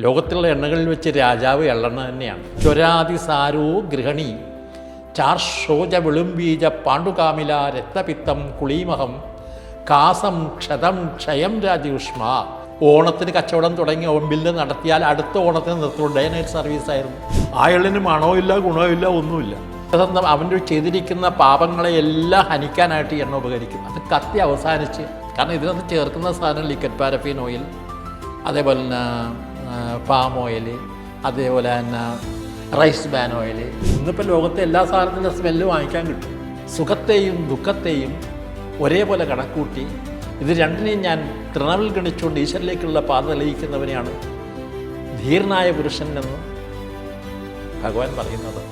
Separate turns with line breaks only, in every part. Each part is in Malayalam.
ലോകത്തിലുള്ള എണ്ണകളിൽ വെച്ച് രാജാവ് എള്ളെണ്ണ തന്നെയാണ്. ജ്വരാതിസാരോ ഗൃഹണി ചാർഷോജ വെളുംബീജ പാണ്ഡുകാമില രക്തപിത്തം കുളീമഹം കാസം ക്ഷതം ക്ഷയം രാജ്യൂഷ്മ. ഓണത്തിന് കച്ചവടം തുടങ്ങി ബില്ല് നടത്തിയാൽ അടുത്ത ഓണത്തിന് നിർത്തുള്ളൂ. Day night സർവീസായിരുന്നു. ആ എള്ളിന് മണവുമില്ല ഗുണവുമില്ല ഒന്നുമില്ല. അവൻ്റെ ചെയ്തിരിക്കുന്ന പാപങ്ങളെ എല്ലാം ഹനിക്കാനായിട്ട് എണ്ണ ഉപകരിക്കും. അത് കത്തി അവസാനിച്ച്, കാരണം ഇതിനകത്ത് ചേർക്കുന്ന സാധനം ലിക്വിഡ് പാരഫിൻ ഓയിൽ, അതേപോലെ തന്നെ പാം ഓയിൽ, അതേപോലെ തന്നെ റൈസ് ബാൻ ഓയിൽ. ഇന്നിപ്പോൾ ലോകത്തെ എല്ലാ സാധനത്തിൻ്റെ സ്മെല്ല് വാങ്ങിക്കാൻ കിട്ടും. സുഖത്തെയും ദുഃഖത്തെയും ഒരേപോലെ കണക്കൂട്ടി ഇത് രണ്ടിനെയും ഞാൻ തൃണവിൽ ഗണിച്ചുകൊണ്ട് ഈശ്വരനിലേക്കുള്ള പാത തെളിയിക്കുന്നവനെയാണ് ധീരനായ പുരുഷൻ എന്ന് ഭഗവാൻ പറയുന്നത്.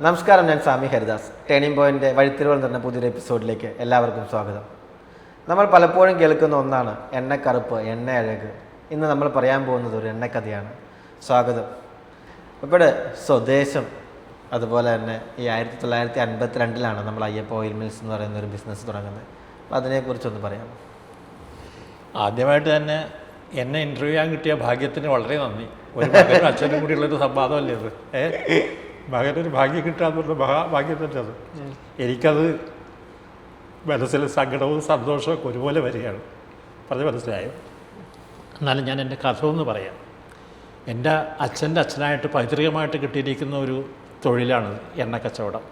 നമസ്കാരം, ഞാൻ സ്വാമി ഹരിദാസ്. ടേണിംഗ് പോയിൻ്റെ വഴിത്തിരിവുകൾ എന്ന പുതിയൊരു എപ്പിസോഡിലേക്ക് എല്ലാവർക്കും സ്വാഗതം. നമ്മൾ പലപ്പോഴും കേൾക്കുന്ന ഒന്നാണ് എണ്ണക്കറുപ്പ്, എണ്ണ അഴക്. ഇന്ന് നമ്മൾ പറയാൻ പോകുന്നത് ഒരു എണ്ണക്കഥയാണ്. സ്വാഗതം. ഇവിടെ സ്വദേശം, അതുപോലെ തന്നെ ഈ 1952 നമ്മൾ അയ്യപ്പ ഓയിൽ മിൽസ് എന്ന് പറയുന്ന ഒരു ബിസിനസ് തുടങ്ങുന്നത്. അപ്പോൾ അതിനെക്കുറിച്ചൊന്ന് പറയാം.
ആദ്യമായിട്ട് തന്നെ എന്നെ ഇൻ്റർവ്യൂ ചെയ്യാൻ കിട്ടിയ ഭാഗ്യത്തിന് വളരെ നന്ദി. ഒരു മകനും അച്ഛനും കൂടിയുള്ളൊരു സംവാദമല്ലേ അത്. മകനൊരു ഭാഗ്യം കിട്ടാന്ന് പറഞ്ഞ ഭാഗ്യം തന്നെ അത്. എനിക്കത് മനസ്സിൽ സങ്കടവും സന്തോഷവും ഒരുപോലെ വരികയാണ്. പറഞ്ഞ് മനസ്സിലായോ? എന്നാലും ഞാൻ എൻ്റെ കഥ ഒന്ന് പറയാം. എൻ്റെ അച്ഛൻ്റെ അച്ഛനായിട്ട് പൈതൃകമായിട്ട് കിട്ടിയിരിക്കുന്ന ഒരു തൊഴിലാണ് എണ്ണക്കച്ചവടം.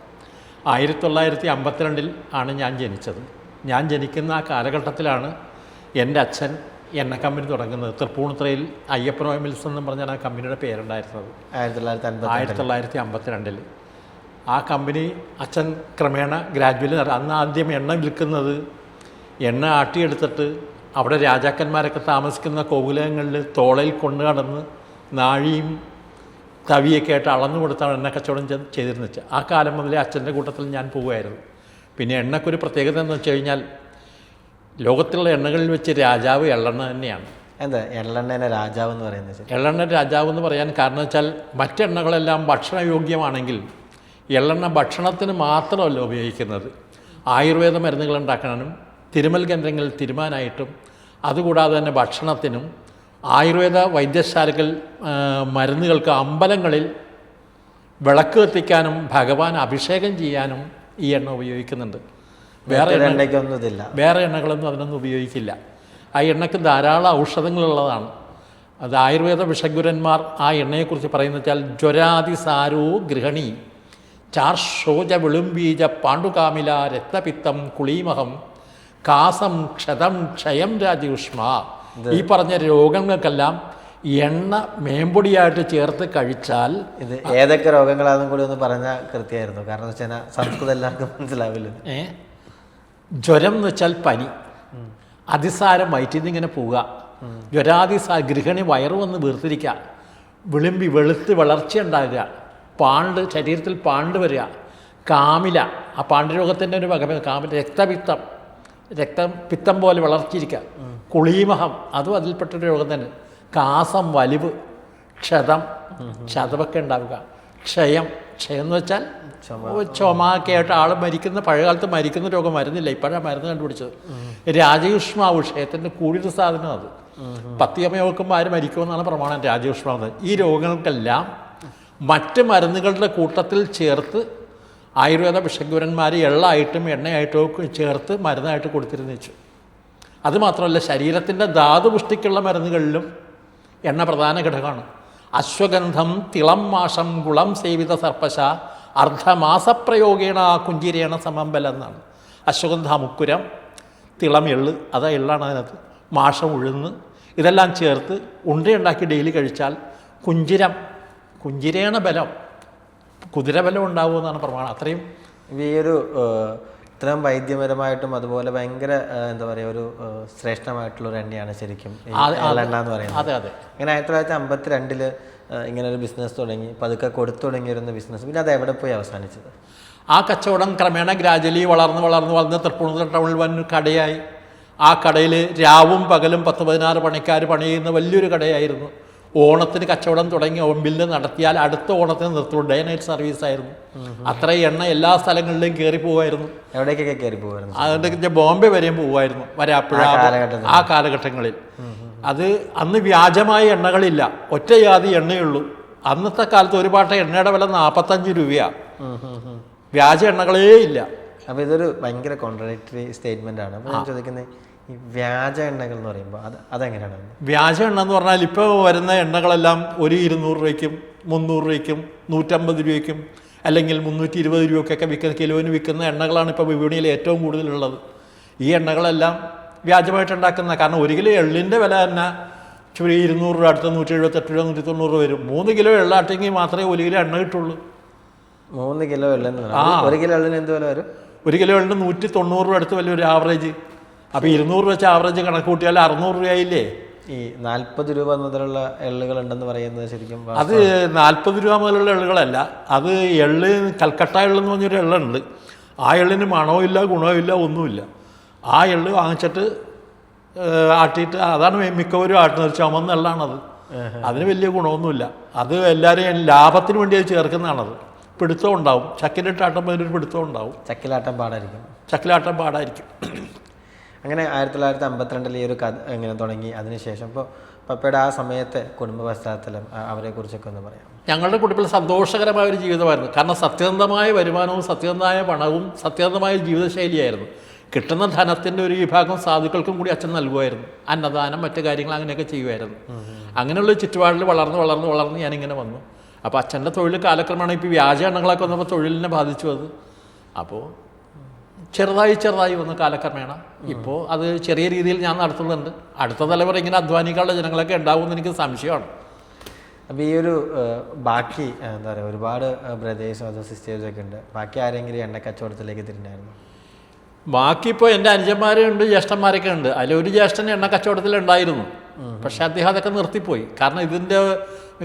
1952 ആണ് ഞാൻ ജനിച്ചത്. ഞാൻ ജനിക്കുന്ന ആ കാലഘട്ടത്തിലാണ് എൻ്റെ അച്ഛൻ എണ്ണ കമ്പനി തുടങ്ങുന്നത്. തൃപ്പൂണിത്തുറയിൽ അയ്യപ്പൻ ഓയിൽ മിൽസ് എന്നും പറഞ്ഞാൽ ആ കമ്പനിയുടെ പേരുണ്ടായിരുന്നത് 1952. ആ കമ്പനി അച്ഛൻ ക്രമേണ ഗ്രാജുവലി അന്ന് ആദ്യം എണ്ണ വിൽക്കുന്നത്, എണ്ണ ആട്ടിയെടുത്തിട്ട് അവിടെ രാജാക്കന്മാരൊക്കെ താമസിക്കുന്ന കോവിലകങ്ങളിൽ തോളയിൽ കൊണ്ടു നടന്ന് നാഴിയും തവിയൊക്കെ ആയിട്ട് അളന്നു കൊടുത്താണ് എണ്ണ കച്ചവടം ചെയ്തിരുന്നത്. ആ കാലം മുതലേ അച്ഛൻ്റെ കൂട്ടത്തിൽ ഞാൻ പോവുമായിരുന്നു. പിന്നെ എണ്ണക്കൊരു പ്രത്യേകത എന്ന് വെച്ച് കഴിഞ്ഞാൽ ലോകത്തിലുള്ള എണ്ണകളിൽ വെച്ച് രാജാവ് എള്ളെണ്ണ തന്നെയാണ്.
എന്താ എള്ളെണ്ണ രാജാവ് എന്ന് പറയുന്നത്?
എള്ളെണ്ണ രാജാവ് എന്ന് പറയാൻ കാരണം വെച്ചാൽ മറ്റെണ്ണകളെല്ലാം ഭക്ഷണയോഗ്യമാണെങ്കിൽ എള്ളെണ്ണ ഭക്ഷണത്തിന് മാത്രമല്ല ഉപയോഗിക്കുന്നത്. ആയുർവേദ മരുന്നുകൾ ഉണ്ടാക്കാനും തിരുമൽ കേന്ദ്രങ്ങളിൽ തിരുമാനായിട്ടും, അതുകൂടാതെ തന്നെ ഭക്ഷണത്തിനും, ആയുർവേദ വൈദ്യശാലകൾ മരുന്നുകൾക്ക് അമ്പലങ്ങളിൽ വിളക്ക് കത്തിക്കാനും ഭഗവാൻ അഭിഷേകം ചെയ്യാനും ഈ എണ്ണ ഉപയോഗിക്കുന്നുണ്ട്. വേറെ എണ്ണകളൊന്നും അതിനൊന്നും ഉപയോഗിക്കില്ല. ആ എണ്ണയ്ക്ക് ധാരാളം ഔഷധങ്ങളുള്ളതാണ്. അത് ആയുർവേദ വിഷഗുരന്മാർ ആ എണ്ണയെക്കുറിച്ച് പറയുന്നത് വെച്ചാൽ ജ്വരാതിസാരോ ഗൃഹണി ചാർഷോജ വെളുംബീജ പാണ്ഡുകാമില രക്തപിത്തം കുളീമഹം കാസം ക്ഷതം ക്ഷയം രാജ്യൂഷ്മ. ഈ പറഞ്ഞ രോഗങ്ങൾക്കെല്ലാം എണ്ണ മേമ്പൊടിയായിട്ട് ചേർത്ത് കഴിച്ചാൽ
ഇത് ഏതൊക്കെ രോഗങ്ങളാണെന്നും കൂടി ഒന്ന് പറഞ്ഞാൽ കൃത്യമായിരുന്നു. കാരണം എന്ന് വെച്ചാൽ സംസ്കൃതം എല്ലാവർക്കും മനസ്സിലാവില്ല.
ജ്വരം എന്ന് വെച്ചാൽ പനി, അതിസാരം വയറ്റിൽ നിന്ന് ഇങ്ങനെ പോവുക, ഗൃഹിണി വയറ് വന്ന് വീർത്തിരിക്കുക, വെളുത്ത് വളർച്ച ഉണ്ടാകുക, ശരീരത്തിൽ പാണ്ട് വരിക, കാമില, ആ പാണ്ഡുരോഗത്തിൻ്റെ ഒരു വക കാമില, പിത്തം പോലെ വളർച്ചിരിക്കുക, കുളീമഹം, അതും അതിൽപ്പെട്ടൊരു രോഗം തന്നെ, കാസം, വലിവ്, ക്ഷതമൊക്കെ ഉണ്ടാവുക, ക്ഷയം എന്ന് വെച്ചാൽ ചുമയൊക്കെ ആയിട്ട് ആൾ മരിക്കുന്ന, പഴയകാലത്ത് മരിക്കുന്ന രോഗം മരുന്നില്ല, ഇപ്പോഴാണ് മരുന്ന് കണ്ടുപിടിച്ചത്. രാജയൂഷ്മാവ് ക്ഷയത്തിൻ്റെ കൂടിയൊരു സാധനം. അത് പത്തിയമ്മ നോക്കുമ്പോൾ ആര് മരിക്കുമെന്നാണ് പ്രമാണം. രാജയൂഷ്മാവ് ഈ രോഗങ്ങൾക്കെല്ലാം മറ്റ് മരുന്നുകളുടെ കൂട്ടത്തിൽ ചേർത്ത് ആയുർവേദ വിഷഗുരന്മാർ എള്ളായിട്ടും എണ്ണയായിട്ടും ഒക്കെ ചേർത്ത് മരുന്നായിട്ട് കൊടുത്തിരുന്നു വെച്ചു. അതുമാത്രമല്ല, ശരീരത്തിൻ്റെ ധാതുപുഷ്ടിക്കുള്ള മരുന്നുകളിലും എണ്ണ പ്രധാന ഘടകമാണ്. അശ്വഗന്ധം തിളം മാഷം ഗുളം സേവിത സർപ്പശ അർദ്ധമാസപ്രയോഗേണ കുഞ്ചിരേണ സമമ്പല എന്നാണ്. അശ്വഗന്ധ മുക്കുരം, തിളം എള്ള്, അത് എള്ളാണ് അതിനകത്ത്, മാഷം ഉഴുന്ന്, ഇതെല്ലാം ചേർത്ത് ഉണ്ടയുണ്ടാക്കി ഡെയിലി കഴിച്ചാൽ കുഞ്ചിരേണ ബലം, കുതിരബലം ഉണ്ടാവുമെന്നാണ് പ്രമാണം. അത്രയും
ഈ ഒരു ഇത്രയും വൈദ്യപരമായിട്ടും അതുപോലെ ഭയങ്കര എന്താ പറയുക, ഒരു ശ്രേഷ്ഠമായിട്ടുള്ളൊരു എണ്ണയാണ് ശരിക്കും എള്ളെണ്ണ എന്ന് പറയുന്നത്.
അതെ അതെ.
ഇങ്ങനെ 1952 ഇങ്ങനെ ഒരു ബിസിനസ് തുടങ്ങി, പതുക്കെ കൊടുത്തു തുടങ്ങിയിരുന്ന ബിസിനസ്. പിന്നെ അത് എവിടെ പോയി അവസാനിച്ചത്?
ആ കച്ചവടം ക്രമേണ ഗ്രാജുവലി വളർന്ന് തൃപ്പൂണിത്തുറ ടൗണിൽ വന്ന് കടയായി. ആ കടയിൽ രാവും പകലും 10-16 പണിക്കാർ പണി ചെയ്യുന്ന വലിയൊരു കടയായിരുന്നു. ഓണത്തിന് കച്ചവടം തുടങ്ങി ഒമ്പില് നടത്തിയാൽ അടുത്ത ഓണത്തിന് നിർത്തുള്ളൂ. ഡേ നൈറ്റ് സർവീസ് ആയിരുന്നു. അത്ര എണ്ണ എല്ലാ സ്ഥലങ്ങളിലും കയറി പോകുമായിരുന്നു.
എവിടേക്കൊക്കെ കയറി പോകുമായിരുന്നു?
അതുകൊണ്ട് ബോംബെ വരെയും പോകുമായിരുന്നു, വരാപ്പുഴ, ആ കാലഘട്ടങ്ങളിൽ. അത് അന്ന് വ്യാജമായ എണ്ണകളില്ല, ഒറ്റ ജാതി എണ്ണയുള്ളൂ. അന്നത്തെ കാലത്ത് ഒരു പാട്ട എണ്ണയുടെ വില 45 രൂപയാണ്. വ്യാജ എണ്ണകളേ ഇല്ല.
അപ്പോൾ ഇതൊരു ഭയങ്കര കോൺട്രഡിക്ടറി സ്റ്റേറ്റ്മെൻ്റ് ആണ്. അപ്പോൾ ഞാൻ ചോദിക്കുന്നത്, ഈ വ്യാജ എണ്ണകൾ എന്ന് പറയുമ്പോൾ അതെങ്ങനെയാണ്? വ്യാജ
എണ്ണ എന്ന് പറഞ്ഞാൽ ഇപ്പോൾ വരുന്ന എണ്ണകളെല്ലാം ഒരു 200 രൂപയ്ക്കും 300 രൂപയ്ക്കും 150 രൂപയ്ക്കും അല്ലെങ്കിൽ 320 രൂപയ്ക്കൊക്കെ കിലോന് വിൽക്കുന്ന എണ്ണകളാണ് ഇപ്പോൾ വിപണിയിൽ ഏറ്റവും കൂടുതലുള്ളത്. ഈ എണ്ണകളെല്ലാം വ്യാജമായിട്ട് ഉണ്ടാക്കുന്ന, കാരണം 1 കിലോ എള്ളിൻ്റെ വില തന്നെ 200 രൂപ, അടുത്ത 178 രൂപ, 190 രൂപ വരും. 3 കിലോ എള്ളാട്ടെങ്കിൽ മാത്രമേ 1 കിലോ എണ്ണ കിട്ടുള്ളൂ.
3 കിലോ എള്ളിന് 1 കിലോ എള്ളിന് എന്ത് വില വരും?
1 കിലോ എള്ളിന് 190 രൂപ അടുത്ത് വലിയൊരു ആവറേജ്. അപ്പോൾ 200 വെച്ച് ആവറേജ് കണക്ക് കൂട്ടിയാൽ 600 രൂപയായില്ലേ?
ഈ 40 രൂപ മുതലുള്ള എള്ളുകൾ ഉണ്ടെന്ന് പറയുന്നത് ശരിക്കും
അത് 40 രൂപ മുതലുള്ള എള്ളുകളല്ല. അത് എള്ള്, കൽക്കട്ട എള്ളെന്ന് പറഞ്ഞൊരു എള്ളുണ്ട്. ആ എള്ളിന് മണവും ഇല്ല, ഗുണവും ഇല്ല, ഒന്നുമില്ല. ആ എള്ള് വാങ്ങിച്ചിട്ട് ആട്ടിയിട്ട് അതാണ് മിക്കവരും ആട്ടുന്നത്. ചുമന്ന എള്ളാണത്. അതിന് വലിയ ഗുണമൊന്നുമില്ല. അത് എല്ലാവരും ലാഭത്തിന് വേണ്ടി അത് ചേർക്കുന്നതാണത്. പിടുത്തം ഉണ്ടാവും. ചക്കിലിട്ടാട്ടുമ്പോൾ അതിനൊരു പിടുത്തം ഉണ്ടാവും.
ചക്കിലാട്ടം പാടായിരിക്കും. അങ്ങനെ 1952 ഈ ഒരു കഥ എങ്ങനെ തുടങ്ങി? അതിനുശേഷം ഇപ്പോൾ പപ്പയുടെ ആ സമയത്തെ കുടുംബ പശ്ചാത്തലം, അവരെക്കുറിച്ചൊക്കെ ഒന്ന് പറയാം.
ഞങ്ങളുടെ കുടുംബത്തിൽ സന്തോഷകരമായ ഒരു ജീവിതമായിരുന്നു. കാരണം സത്യസന്ധമായ വരുമാനവും സത്യസന്ധമായ പണവും സത്യസന്ധമായ ജീവിതശൈലിയായിരുന്നു. കിട്ടുന്ന ധനത്തിൻ്റെ ഒരു വിഭാഗം സാധുക്കൾക്കും കൂടി അച്ഛൻ നൽകുമായിരുന്നു. അന്നദാനം, മറ്റു കാര്യങ്ങൾ അങ്ങനെയൊക്കെ ചെയ്യുമായിരുന്നു. അങ്ങനെയുള്ള ചുറ്റുപാടിൽ വളർന്ന് ഞാനിങ്ങനെ വന്നു. അപ്പോൾ അച്ഛൻ്റെ തൊഴിൽ കാലക്രമേണ ഇപ്പോൾ വ്യാജ എണ്ണങ്ങളൊക്കെ വന്നപ്പോൾ തൊഴിലിനെ ബാധിച്ചു അത്. അപ്പോൾ ചെറുതായി വന്ന കാലക്രമേണ ഇപ്പോൾ അത് ചെറിയ രീതിയിൽ ഞാൻ നടത്തുന്നുണ്ട്. അടുത്ത തലമുറ ഇങ്ങനെ അധ്വാനിക്കാനുള്ള ജനങ്ങളൊക്കെ ഉണ്ടാവുമെന്ന് എനിക്ക് സംശയമാണ്.
അപ്പോൾ ഈ ഒരു ബാക്കി എന്താ പറയുക, ഒരുപാട് ബ്രദേഴ്സും അതോ സിസ്റ്റേഴ്സൊക്കെ ഉണ്ട്. ബാക്കി ആരെങ്കിലും എണ്ണ കച്ചവടത്തിലേക്ക് തിരിഞ്ഞായിരുന്നു?
ബാക്കി ഇപ്പോൾ എൻ്റെ അനുജന്മാരുണ്ട്, ജ്യേഷ്ഠന്മാരൊക്കെ ഉണ്ട്. അതിലൊരു ജ്യേഷ്ഠൻ എണ്ണ കച്ചവടത്തിലുണ്ടായിരുന്നു. പക്ഷേ അദ്ദേഹം അതൊക്കെ നിർത്തിപ്പോയി. കാരണം ഇതിൻ്റെ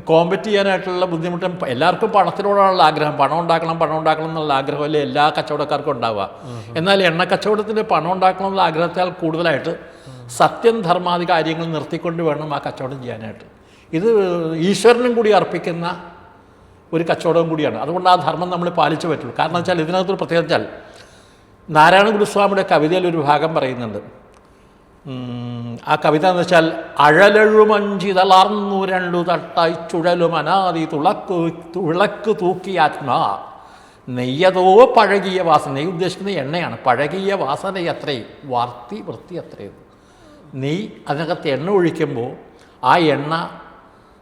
കോമ്പറ്റ് ചെയ്യാനായിട്ടുള്ള ബുദ്ധിമുട്ടും, എല്ലാവർക്കും പണത്തിനോടാണുള്ള ആഗ്രഹം. പണം ഉണ്ടാക്കണം എന്നുള്ള ആഗ്രഹമല്ലേ എല്ലാ കച്ചവടക്കാർക്കും ഉണ്ടാവുക. എന്നാൽ എണ്ണ കച്ചവടത്തിന് പണം ഉണ്ടാക്കണം എന്നുള്ള ആഗ്രഹത്താൽ കൂടുതലായിട്ട് സത്യം, ധർമാദി കാര്യങ്ങൾ നിർത്തിക്കൊണ്ട് വേണം ആ കച്ചവടം ചെയ്യാനായിട്ട്. ഇത് ഈശ്വരനും കൂടി അർപ്പിക്കുന്ന ഒരു കച്ചവടവും കൂടിയാണ്. അതുകൊണ്ട് ആ ധർമ്മം നമ്മൾ പാലിച്ചു പറ്റുള്ളൂ. കാരണം വെച്ചാൽ ഇതിനകത്തൊരു പ്രത്യേകത വെച്ചാൽ നാരായണ ഗുരുസ്വാമിയുടെ കവിതയിൽ ഒരു ഭാഗം പറയുന്നുണ്ട്. ആ കവിത എന്ന് വെച്ചാൽ, അഴലഴുമഞ്ചിതളർന്നു 2 തട്ടായി ചുഴലും അനാദി തുളക്ക് തൂക്കിയ ആത്മാ നെയ്യതോ പഴകിയ വാസന. നെയ്യ് ഉദ്ദേശിക്കുന്നത് എണ്ണയാണ്. പഴകിയ വാസന അത്രയും വൃത്തി അത്രയും. നെയ്യ് അതിനകത്ത് എണ്ണ ഒഴിക്കുമ്പോൾ ആ എണ്ണ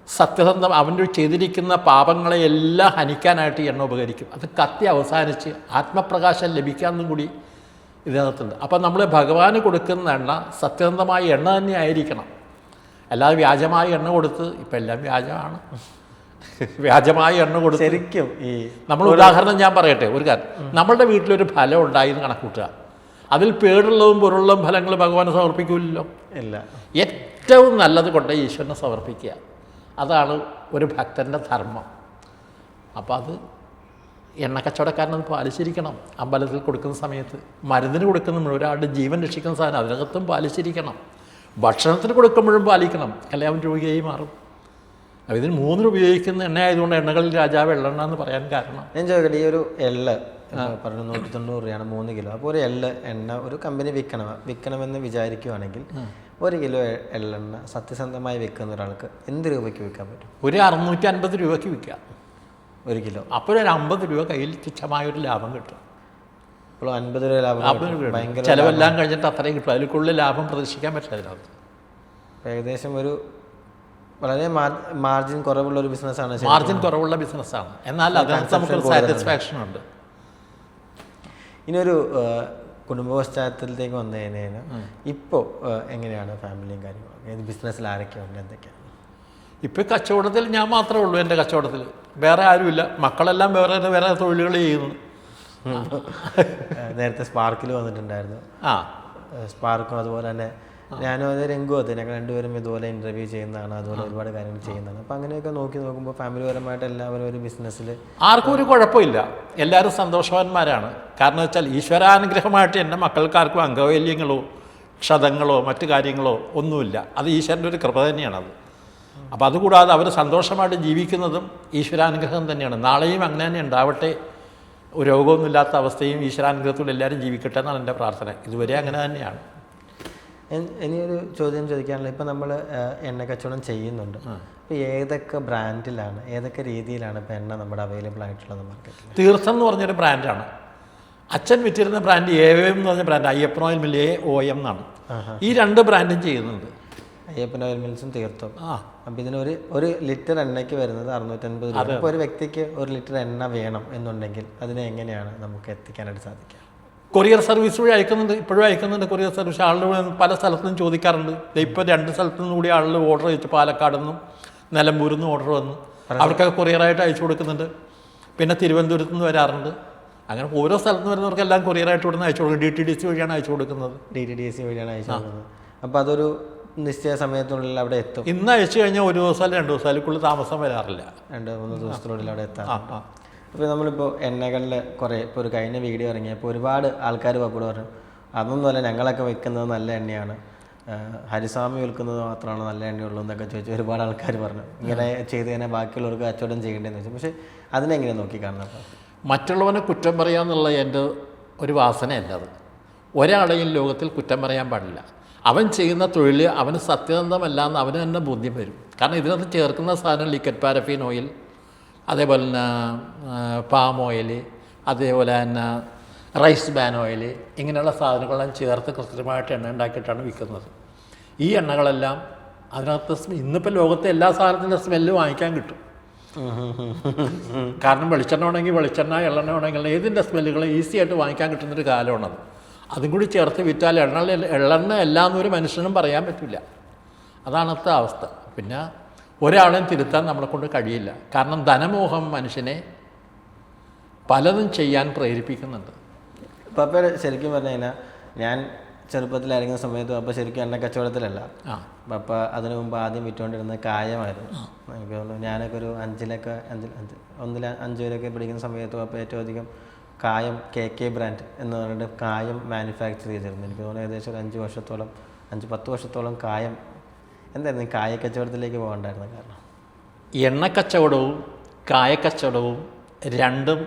സത്യസന്ധം അവൻ്റെ ചെയ്തിരിക്കുന്ന പാപങ്ങളെ എല്ലാം ഹനിക്കാനായിട്ട് എണ്ണ ഉപകരിക്കും. അത് കത്തി അവസാനിച്ച് ആത്മപ്രകാശം ലഭിക്കാമെന്നും കൂടി ഇതിനകത്തുണ്ട്. അപ്പം നമ്മൾ ഭഗവാന് കൊടുക്കുന്ന എണ്ണ സത്യസന്ധമായ എണ്ണ തന്നെ ആയിരിക്കണം. അല്ലാതെ വ്യാജമായ എണ്ണ കൊടുത്ത്, ഇപ്പം എല്ലാം വ്യാജമാണ്, വ്യാജമായ എണ്ണ കൊടുത്ത്
ശരിക്കും ഈ
നമ്മൾ ഉദാഹരണം ഞാൻ പറയട്ടെ. ഒരു കാര്യം, നമ്മളുടെ വീട്ടിലൊരു ഫലം ഉണ്ടായിന്ന് കണക്കൂട്ടുക. അതിൽ പേടുള്ളതും പൊരുള്ളതും ഫലങ്ങൾ ഭഗവാന് സമർപ്പിക്കില്ലല്ലോ.
ഇല്ല.
ഏറ്റവും നല്ലത് കൊണ്ട് ഈശ്വരനെ സമർപ്പിക്കുക. അതാണ് ഒരു ഭക്തൻ്റെ ധർമ്മം. അപ്പം അത് എണ്ണ കച്ചവടക്കാരനത് പാലിച്ചിരിക്കണം. അമ്പലത്തിൽ കൊടുക്കുന്ന സമയത്ത്, മരുന്നിന് കൊടുക്കുന്ന, ഒരാളുടെ ജീവൻ രക്ഷിക്കുന്ന സാധനം അതിനകത്തും പാലിച്ചിരിക്കണം. ഭക്ഷണത്തിന് കൊടുക്കുമ്പോഴും പാലിക്കണം. അല്ലെങ്കിൽ അവൻ രോഗിയായി മാറും. അപ്പോൾ ഇതിന് 3 ഉപയോഗിക്കുന്ന എണ്ണ ആയതുകൊണ്ട് എണ്ണകളിൽ രാജാവ് എള്ളെണ്ണ എന്ന് പറയാൻ കാരണം.
ഞാൻ ചോദിക്കട്ടെ, ഈ ഒരു എള്ള് പറഞ്ഞു 190 രൂപയാണ് 3 കിലോ. അപ്പോൾ ഒരു എള്ള് എണ്ണ ഒരു കമ്പനി വിൽക്കണമെന്ന് വിചാരിക്കുകയാണെങ്കിൽ 1 കിലോ എള്ളെണ്ണ സത്യസന്ധമായി വിൽക്കുന്ന ഒരാൾക്ക് എന്ത് രൂപയ്ക്ക് വിൽക്കാൻ പറ്റും?
ഒരു 650 രൂപയ്ക്ക് വിൽക്കാം
1 കിലോ.
അപ്പോൾ ഒരു 50 രൂപ കയ്യിൽ തുച്ഛമായൊരു ലാഭം കിട്ടും.
അപ്പോൾ 50 രൂപ ലാഭം.
ഭയങ്കര ചിലവെല്ലാം കഴിഞ്ഞിട്ട് അത്രയും കിട്ടും. അതിൽ കൂടുതൽ ലാഭം പ്രതീക്ഷിക്കാൻ പറ്റില്ല അതിനകത്ത്.
ഏകദേശം ഒരു വളരെ മാർജിൻ കുറവുള്ള ഒരു ബിസിനസ്സാണ്.
മാർജിൻ കുറവുള്ള ബിസിനസ്സാണ്. എന്നാൽ അതിനകത്ത് നമുക്കൊരു സാറ്റിസ്ഫാക്ഷൻ ഉണ്ട്.
ഇനിയൊരു കുടുംബ പശ്ചാത്തലത്തേക്ക് വന്നു കഴിഞ്ഞാൽ ഇപ്പോൾ എങ്ങനെയാണ് ഫാമിലിയും കാര്യങ്ങളും? ബിസിനസ്സിൽ ആരൊക്കെയുണ്ട്, എന്തൊക്കെയാണ്?
ഇപ്പോൾ കച്ചവടത്തിൽ ഞാൻ മാത്രമേ ഉള്ളൂ. എൻ്റെ കച്ചവടത്തിൽ വേറെ ആരുമില്ല. മക്കളെല്ലാം വേറെ തൊഴിലുകൾ ചെയ്യുന്നു.
നേരത്തെ സ്പാർക്കിൽ വന്നിട്ടുണ്ടായിരുന്നു. സ്പാർക്കും അതുപോലെ തന്നെ ഞാനും അത് രംഗും അത് ഞങ്ങൾ രണ്ടുപേരും ഇതുപോലെ ഇൻ്റർവ്യൂ ചെയ്യുന്നതാണ്. അതുപോലെ ഒരുപാട് കാര്യങ്ങൾ ചെയ്യുന്നതാണ്. അപ്പം അങ്ങനെയൊക്കെ നോക്കുമ്പോൾ ഫാമിലിപരമായിട്ട് എല്ലാവരും ഒരു ബിസിനസ്സിൽ ആർക്കും ഒരു കുഴപ്പമില്ല. എല്ലാവരും സന്തോഷവാന്മാരാണ്. കാരണം വെച്ചാൽ ഈശ്വരാനുഗ്രഹമായിട്ട് എൻ്റെ മക്കൾക്കാർക്കും അംഗവൈകല്യങ്ങളോ ക്ഷതങ്ങളോ മറ്റു കാര്യങ്ങളോ ഒന്നുമില്ല. അത് ഈശ്വരൻ്റെ ഒരു കൃപ തന്നെയാണത്.
അപ്പോൾ അതുകൂടാതെ അവർ സന്തോഷമായിട്ട് ജീവിക്കുന്നതും ഈശ്വരാനുഗ്രഹം തന്നെയാണ്. നാളെയും അങ്ങനെ തന്നെ ഉണ്ടാവട്ടെ, ഒരു രോഗമൊന്നുമില്ലാത്ത അവസ്ഥയും ഈശ്വരാനുഗ്രഹത്തോടെ എല്ലാവരും ജീവിക്കട്ടെ എന്നാണ് എൻ്റെ പ്രാർത്ഥന. ഇതുവരെ അങ്ങനെ തന്നെയാണ്.
ഇനിയൊരു ചോദ്യം ചോദിക്കാനുള്ള, ഇപ്പം നമ്മൾ എണ്ണ കച്ചവടം ചെയ്യുന്നുണ്ട്, ഇപ്പോൾ ഏതൊക്കെ ബ്രാൻഡിലാണ്, ഏതൊക്കെ രീതിയിലാണ് ഇപ്പോൾ എണ്ണ നമ്മുടെ അവൈലബിൾ ആയിട്ടുള്ളത് മാർക്കറ്റിൽ?
തീർത്ഥം എന്ന് പറഞ്ഞൊരു ബ്രാൻഡാണ്. അച്ഛൻ വിറ്റിരുന്ന ബ്രാൻഡ് AOM എന്ന് പറഞ്ഞ brand, Ayyappan oil mill AOM എന്നാണ്. ഈ 2 ബ്രാൻഡും ചെയ്യുന്നുണ്ട്,
അയ്യപ്പൻ ഓയിൽ മിൽസും തീർത്ഥം. അപ്പം ഇതിന് ഒരു ലിറ്റർ എണ്ണയ്ക്ക് വരുന്നത് 650 രൂപ. അപ്പോൾ ഒരു വ്യക്തിക്ക് 1 ലിറ്റർ എണ്ണ വേണം എന്നുണ്ടെങ്കിൽ അതിനെ എങ്ങനെയാണ് നമുക്ക് എത്തിക്കാനായിട്ട് സാധിക്കുക?
കൊറിയർ സർവീസ് വഴി അയക്കുന്നുണ്ട്, ഇപ്പോഴും അയക്കുന്നുണ്ട് കൊറിയർ സർവീസ്. ആളുകൾ പല സ്ഥലത്തും ചോദിക്കാറുണ്ട്. ഇപ്പോൾ 2 സ്ഥലത്തു നിന്നും കൂടി ആളുകൾ ഓർഡർ വെച്ച്, പാലക്കാട് നിന്നും നിലമ്പൂരിൽ നിന്നും ഓർഡർ വന്നു, അവർക്കൊക്കെ കൊറിയറായിട്ട് അയച്ചു കൊടുക്കുന്നുണ്ട്. പിന്നെ തിരുവനന്തപുരത്ത് നിന്ന് വരാറുണ്ട്. അങ്ങനെ ഓരോ സ്ഥലത്ത് നിന്ന് വരുന്നവർക്കെല്ലാം കൊറിയറായിട്ട് ഇവിടുന്ന് അയച്ചു കൊടുക്കും. DTDC വഴിയാണ് അയച്ചു കൊടുക്കുന്നത്.
DTDC വഴിയാണ് അയച്ചു കൊടുക്കുന്നത്. അപ്പോൾ അതൊരു നിശ്ചയ സമയത്തിനുള്ളിൽ അവിടെ എത്തും.
ഇന്ന് അയച്ചു കഴിഞ്ഞാൽ 1 ദിവസം 2 ദിവസത്തിനുള്ളിൽ താമസം വരാറില്ല.
2-3 ദിവസത്തിനുള്ളിൽ അവിടെ എത്താം. അപ്പോൾ നമ്മളിപ്പോൾ എണ്ണകളിൽ കുറേ, ഇപ്പോൾ ഒരു കഴിഞ്ഞ വീഡിയോ ഇറങ്ങിയപ്പോൾ ഒരുപാട് ആൾക്കാർ പപ്പടം പറഞ്ഞു, അതൊന്നുമല്ല ഞങ്ങളൊക്കെ വെക്കുന്നത് നല്ല എണ്ണയാണ്, ഹരിസ്വാമി വിൽക്കുന്നത് മാത്രമാണ് നല്ല എണ്ണയുള്ളൂ എന്നൊക്കെ ചോദിച്ചു ഒരുപാട് ആൾക്കാർ പറഞ്ഞു. ഇങ്ങനെ ചെയ്ത് കഴിഞ്ഞാൽ ബാക്കിയുള്ളവർക്ക് കച്ചവടം ചെയ്യേണ്ടതെന്ന് വെച്ചു. പക്ഷേ അതിനെങ്ങനെ നോക്കി കാണുന്നത്?
മറ്റുള്ളവനെ കുറ്റം പറയാമെന്നുള്ള എൻ്റെ ഒരു വാസനയല്ല അത്. ഒരാളെയും ലോകത്തിൽ കുറ്റം പറയാൻ പാടില്ല. അവൻ ചെയ്യുന്ന തൊഴിൽ അവന് സത്യസന്ധമല്ല എന്ന് അവന് തന്നെ ബോധ്യം വരും. കാരണം ഇതിനകത്ത് ചേർക്കുന്ന സാധനം ലിക്വിഡ് പാരഫിൻ ഓയിൽ, അതേപോലെ തന്നെ പാം ഓയിൽ, അതേപോലെ തന്നെ റൈസ് ബാൻ ഓയിൽ, ഇങ്ങനെയുള്ള സാധനങ്ങളെല്ലാം ചേർത്ത് കൃത്രിമമായിട്ട് എണ്ണ ഉണ്ടാക്കിയിട്ടാണ് വിൽക്കുന്നത്. ഈ എണ്ണകളെല്ലാം അതിനകത്ത് ഇന്നിപ്പോൾ ലോകത്തെ എല്ലാ സാധനത്തിൻ്റെ സ്മെല്ല് വാങ്ങിക്കാൻ കിട്ടും. കാരണം വെളിച്ചെണ്ണ ഉണ്ടെങ്കിൽ വെളിച്ചെണ്ണ, എള്ളെണ്ണ ഉണ്ടെങ്കിൽ ഏതിൻ്റെ സ്മെല്ലുകൾ ഈസി ആയിട്ട് വാങ്ങിക്കാൻ കിട്ടുന്നൊരു കാലമാണത്. അതും കൂടി ചേർത്ത് വിറ്റാൽ എള്ളെണ്ണ എല്ലാമെന്ന് ഒരു മനുഷ്യനും പറയാൻ പറ്റില്ല. അതാണത്തെ അവസ്ഥ. പിന്നെ ഒരാളെയും തിരുത്താൻ നമ്മളെ കൊണ്ട് കഴിയില്ല. കാരണം ധനമോഹം മനുഷ്യനെ പലതും ചെയ്യാൻ പ്രേരിപ്പിക്കുന്നുണ്ട്.
പപ്പ ശരിക്കും പറഞ്ഞു കഴിഞ്ഞാൽ, ഞാൻ ചെറുപ്പത്തിലായിരിക്കുന്ന സമയത്ത് പപ്പ ശരിക്കും എണ്ണ കച്ചവടത്തിലല്ല. പപ്പ അതിനു മുമ്പ് ആദ്യം വിറ്റുകൊണ്ടിരുന്നത് കായമായിരുന്നു. എനിക്ക് തോന്നുന്നു ഞാനൊക്കെ ഒരു 5 വരെയൊക്കെ പഠിക്കുന്ന സമയത്ത് പപ്പ ഏറ്റവും അധികം കായം KK ബ്രാൻഡ് എന്ന് പറഞ്ഞിട്ട് കായം മാനുഫാക്ചർ ചെയ്തിരുന്നു. എനിക്ക് തോന്നുന്നു ഏകദേശം ഒരു 5-10 വർഷത്തോളം കായം. എന്തായിരുന്നു ഈ കായ കച്ചവടത്തിലേക്ക് പോകണ്ടായിരുന്നു കാരണം?
എണ്ണക്കച്ചവടവും കായക്കച്ചവടവും രണ്ടും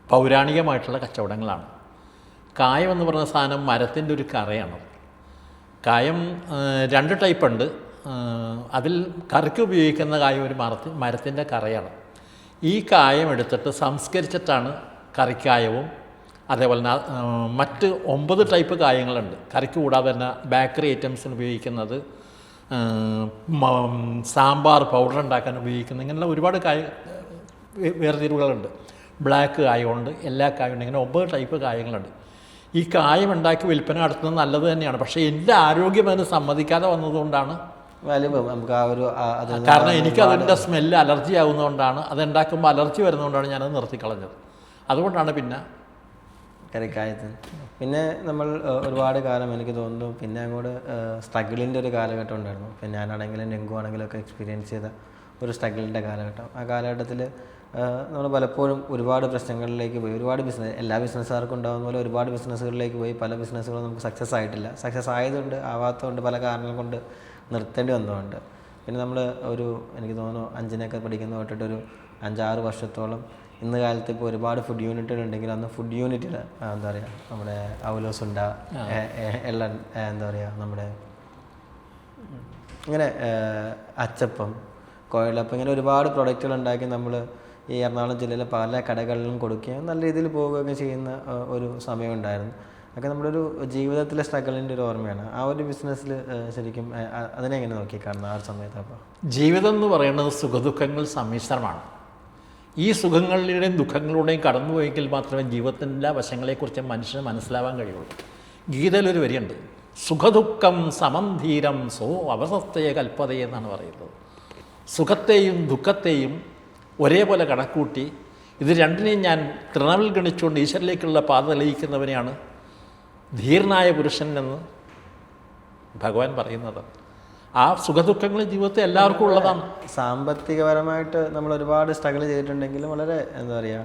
പൗരാണികമായിട്ടുള്ള കച്ചവടങ്ങളാണ്. കായം എന്ന് പറയുന്ന സാധനം മരത്തിൻ്റെ ഒരു കറയാണ്. കായം 2 ടൈപ്പ് ഉണ്ട്. അതിൽ കറിക്ക് ഉപയോഗിക്കുന്ന കായം ഒരു മരത്തിൻ്റെ കറയാണ്. ഈ കായം എടുത്തിട്ട് സംസ്കരിച്ചിട്ടാണ് കറിക്കായവും, അതേപോലെ തന്നെ മറ്റ് 9 ടൈപ്പ് കായങ്ങളുണ്ട്. കറിക്ക് കൂടാതെ തന്നെ ബേക്കറി ഐറ്റംസിന് ഉപയോഗിക്കുന്നത്, സാമ്പാർ പൗഡർ ഉണ്ടാക്കാൻ ഉപയോഗിക്കുന്ന, ഇങ്ങനെയുള്ള ഒരുപാട് വേർതിരിവുകളുണ്ട്. ബ്ലാക്ക് കായമുണ്ട്, എല്ലാ കായമുണ്ട്, ഇങ്ങനെ 9 ടൈപ്പ് കായങ്ങളുണ്ട്. ഈ കായം ഉണ്ടാക്കി വിൽപ്പന നടത്തുന്നത് നല്ലത് തന്നെയാണ്. പക്ഷേ എൻ്റെ ആരോഗ്യം അതിന് സമ്മതിക്കാതെ വന്നതുകൊണ്ടാണ്. കാരണം എനിക്ക് അതിൻ്റെ സ്മെല്ല് അലർജി ആകുന്നതുകൊണ്ടാണ്, അതുണ്ടാക്കുമ്പോൾ അലർജി വരുന്നതുകൊണ്ടാണ് ഞാനത് നിർത്തിക്കളഞ്ഞത്. അതുകൊണ്ടാണ് പിന്നെ
കറിക്കായത്തിന്. പിന്നെ നമ്മൾ ഒരുപാട് കാലം എനിക്ക് തോന്നുന്നു പിന്നെ അങ്ങോട്ട് സ്ട്രഗിളിൻ്റെ ഒരു കാലഘട്ടം ഉണ്ടായിരുന്നു. പിന്നെ ഞാനാണെങ്കിലും നെങ്കു ആണെങ്കിലും ഒക്കെ എക്സ്പീരിയൻസ് ചെയ്ത ഒരു സ്ട്രഗിളിൻ്റെ കാലഘട്ടം. ആ കാലഘട്ടത്തിൽ നമ്മൾ പലപ്പോഴും ഒരുപാട് പ്രശ്നങ്ങളിലേക്ക് പോയി. ഒരുപാട് എല്ലാ ബിസിനസ്സുകാർക്കും ഉണ്ടാകുന്ന പോലെ ഒരുപാട് ബിസിനസ്സുകളിലേക്ക് പോയി. പല ബിസിനസ്സുകളും നമുക്ക് സക്സസ് ആയിട്ടില്ല. സക്സസ് ആയതുകൊണ്ട് ആവാത്തതുകൊണ്ട് പല കാരണങ്ങൾ കൊണ്ട് നിർത്തേണ്ടി വന്നതുകൊണ്ട് പിന്നെ നമ്മൾ എനിക്ക് തോന്നുന്നു 5-നൊക്കെ പഠിക്കുന്ന തൊട്ടിട്ടൊരു 5-6 വർഷത്തോളം ഇന്ന് കാലത്ത് ഇപ്പോൾ ഒരുപാട് ഫുഡ് യൂണിറ്റുകളുണ്ടെങ്കിൽ അന്ന് ഫുഡ് യൂണിറ്റിൽ എന്താ പറയുക, നമ്മുടെ അവലോസുണ്ട, എന്താ പറയുക, നമ്മുടെ ഇങ്ങനെ അച്ചപ്പം, കോഴലപ്പം, ഇങ്ങനെ ഒരുപാട് പ്രൊഡക്റ്റുകൾ ഉണ്ടാക്കി നമ്മൾ ഈ എറണാകുളം ജില്ലയിലെ പല കടകളിലും കൊടുക്കുകയും നല്ല രീതിയിൽ പോവുകയൊക്കെ ചെയ്യുന്ന ഒരു സമയമുണ്ടായിരുന്നു. ഒക്കെ നമ്മുടെ ഒരു ജീവിതത്തിലെ സ്ട്രഗിളിൻ്റെ ഒരു ഓർമ്മയാണ്. ആ ഒരു ബിസിനസ്സിൽ ശരിക്കും അതിനെങ്ങനെ നോക്കിക്കാണുന്നത് ആ ഒരു സമയത്ത്? അപ്പോൾ ജീവിതം
എന്ന് പറയുന്നത് സുഖദുഃഖങ്ങൾ സമ്മിശ്രമാണ്. ഈ സുഖങ്ങളുടെയും ദുഃഖങ്ങളുടെയും കടന്നുപോയെങ്കിൽ മാത്രമേ ജീവിതത്തിൻ്റെ എല്ലാ വശങ്ങളെക്കുറിച്ച് മനുഷ്യന് മനസ്സിലാവാൻ കഴിയുള്ളൂ. ഗീതയിലൊരു വരിയുണ്ട്, സുഖദുഃഖം സമം ധീരം സോ അവസസ്തയെ കൽപ്പതയെ എന്നാണ് പറയുന്നത്. സുഖത്തെയും ദുഃഖത്തെയും ഒരേപോലെ കണക്കൂട്ടി ഇത് രണ്ടിനെയും ഞാൻ തൃണവിൽ ഗണിച്ചുകൊണ്ട് ഈശ്വരയിലേക്കുള്ള പാത തെളിയിക്കുന്നവനെയാണ് ധീരനായ പുരുഷൻ എന്ന് ഭഗവാൻ പറയുന്നത്. ആ സുഖദുഃഖങ്ങൾ ജീവിതത്തിൽ എല്ലാവർക്കും ഉള്ളതാണ്.
സാമ്പത്തികപരമായിട്ട് നമ്മൾ ഒരുപാട് സ്ട്രഗിൾ ചെയ്തിട്ടുണ്ടെങ്കിലും വളരെ എന്താ പറയുക,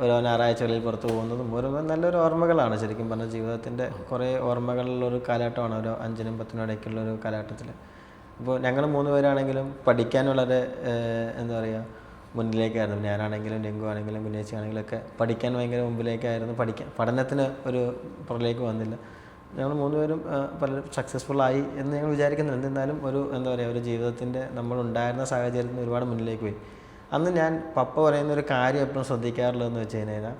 ഓരോ ഞായറാഴ്ചകളിൽ പുറത്ത് പോകുന്നതും ഓരോ നല്ലൊരു ഓർമ്മകളാണ്. ശരിക്കും പറഞ്ഞാൽ ജീവിതത്തിൻ്റെ കുറേ ഓർമ്മകളിലൊരു കാലഘട്ടമാണ് ഓരോ 5-നും 10-നും ഇടയ്ക്കുള്ളൊരു കാലഘട്ടത്തിൽ. അപ്പോൾ ഞങ്ങൾ 3 പേരാണെങ്കിലും പഠിക്കാൻ വളരെ എന്താ പറയുക മുന്നിലേക്കായിരുന്നു. ഞാനാണെങ്കിലും രംഗു ആണെങ്കിലും കുഞ്ഞേച്ചി ആണെങ്കിലും ഒക്കെ പഠിക്കാൻ ഭയങ്കര മുമ്പിലേക്കായിരുന്നു. പഠനത്തിന് ഒരു പുറകിലേക്ക് വന്നില്ല. ഞങ്ങൾ 3 പേരും പലരും സക്സസ്ഫുള്ളായി എന്ന് ഞങ്ങൾ വിചാരിക്കുന്നുണ്ട്. എന്നാലും ഒരു എന്താ പറയുക ഒരു ജീവിതത്തിൻ്റെ നമ്മളുണ്ടായിരുന്ന സാഹചര്യത്തിൽ ഒരുപാട് മുന്നിലേക്ക് പോയി. അന്ന് ഞാൻ പപ്പ പറയുന്ന ഒരു കാര്യം എപ്പോഴും ശ്രദ്ധിക്കാറുള്ളതെന്ന് വെച്ച് കഴിഞ്ഞാൽ